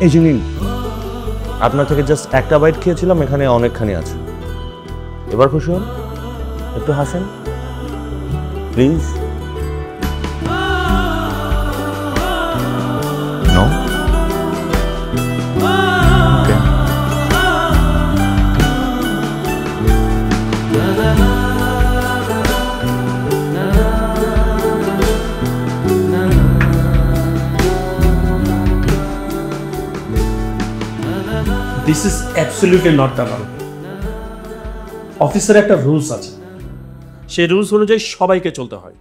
এই যে নিন, আপনার থেকে জাস্ট একটা বাইট খেয়েছিলাম, এখানে অনেকখানি আছে। এবার খুশি হন, একটু হাসেন please. No okay. This is absolutely not the rule. অফিসের একটা রুলস আছে, সেই রুলস অনুযায়ী সবাইকে চলতে হয়।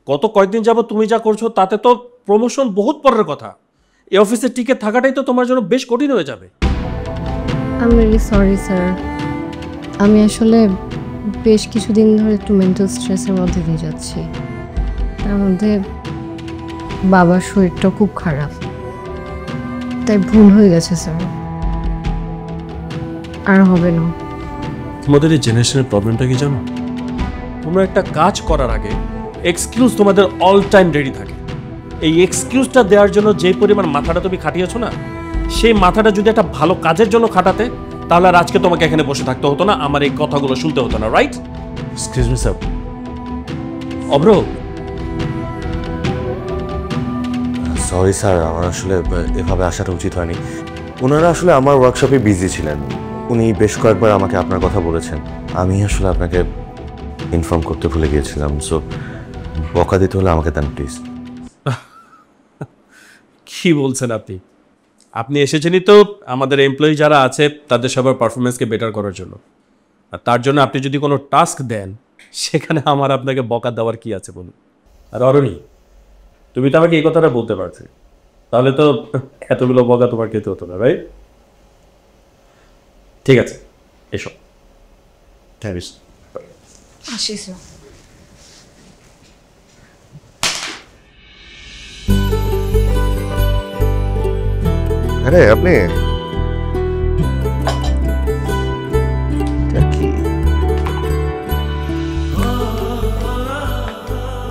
গত কয়েকদিন যাবত তুমি যা করছো তাতে তো প্রমোশন বহুত পরের কথা। এই অফিসে টিকে থাকাটাই তো তোমার জন্য বেশ কঠিন হয়ে যাবে। I am very sorry sir, আমি আসলে বেশ কিছুদিন ধরে একটু মেন্টাল স্ট্রেসের মধ্যে দিয়ে যাচ্ছি। তার মধ্যে বাবার শরীরটা খুব খারাপ, তাই ভুল হয়ে গেছে স্যার, আর হবে না। তোমাদের এই জেনারেশনের প্রবলেমটা কি জানো? তোমরা একটা কাজ করার আগে এক্সকিউজ তোমাদের অল টাইম রেডি থাকে। এই এক্সকিউজটা দেওয়ার জন্য যে পরিমাণ মাথাটা তুমি খাটিয়েছো না, সেই মাথাটা যদি একটা ভালো কাজের জন্য খাটাতে, তাহলে আর আজকে তোমাকে এখানে বসে থাকতে হতো না, আমার এই কথাগুলো শুনতে হতো না, রাইট? Excuse me sir. অব্র, সরি স্যার, আমার আসলে এভাবে আসাটা উচিত হয়নি। ওনারা আসলে আমার ওয়ার্কশপে বিজি ছিলেন, উনি বেশ কয়েকবার আমাকে আপনার কথা বলেছেন। আমি আসলে আপনাকে ইনফর্ম করতে ভুলে গিয়েছিলাম, সো বকা দিতে হলে আমাকে দেন প্লিজ। কি বলছেন আপনি? আপনি এসেছেনই তো আমাদের এমপ্লয়ি যারা আছে তাদের সবার পারফরমেন্সকে বেটার করার জন্য, আর তার জন্য আপনি যদি কোনো টাস্ক দেন সেখানে আমার আপনাকে বকা দেওয়ার কি আছে বলুন? আর অরণি, তুমি তো আমাকে এই কথাটা বলতে পারছো, তাহলে তো এতগুলো বকা তোমার খেতে হতো না, রাইট? ঠিক আছে, এসো। Thank you. আসি স্যার। আরে আপনি কি?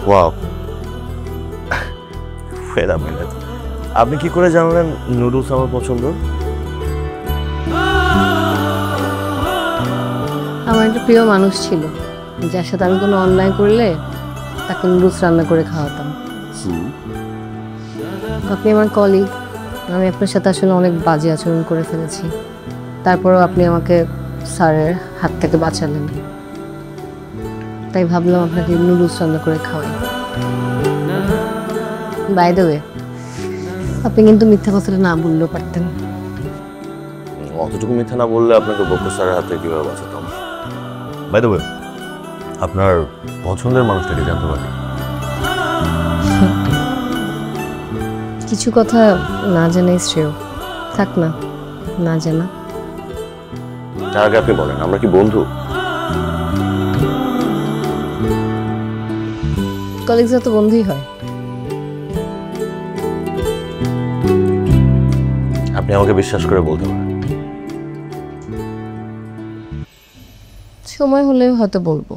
ওয়াও, ওয়েট আ মিনিট, আপনি কি করে জানলেন নুডলস আমার পছন্দ? আমার একটা প্রিয় মানুষ ছিল, যার সাথে আমি কোনো অন্যায় করলে তাকে নুডলস রান্না করে খাওয়াতাম। আপনি আমার কলিগ, আমি আপনার সাথে আসলে অনেক বাজে আচরণ করে ফেলেছি, তারপরেও আপনি আমাকে স্যারের হাত থেকে বাঁচালেন, তাই ভাবলাম আপনাকে নুডলস রান্না করে খাওয়াই। বাই দ্য ওয়ে, আপনি কিন্তু মিথ্যা কথাটা না বললেও পারতেন। অতটুকু মিথ্যা না বললে আপনাকে বকু স্যারের হাতে কিভাবে বাঁচাতাম? বাই দ্য ওয়ে, আপনার পছন্দের মানুষটাকে জানতে পারি? কিছু কথা না জানাই শ্রেয়, থাক না, না জানা। তার আগে আপনি বলেন, আমরা কি বন্ধু? কলিগসরা তো বন্ধুই হয়। আপনি আমাকে বিশ্বাস করে বলতে পারেন। সময় হলে হয়তো বলবো।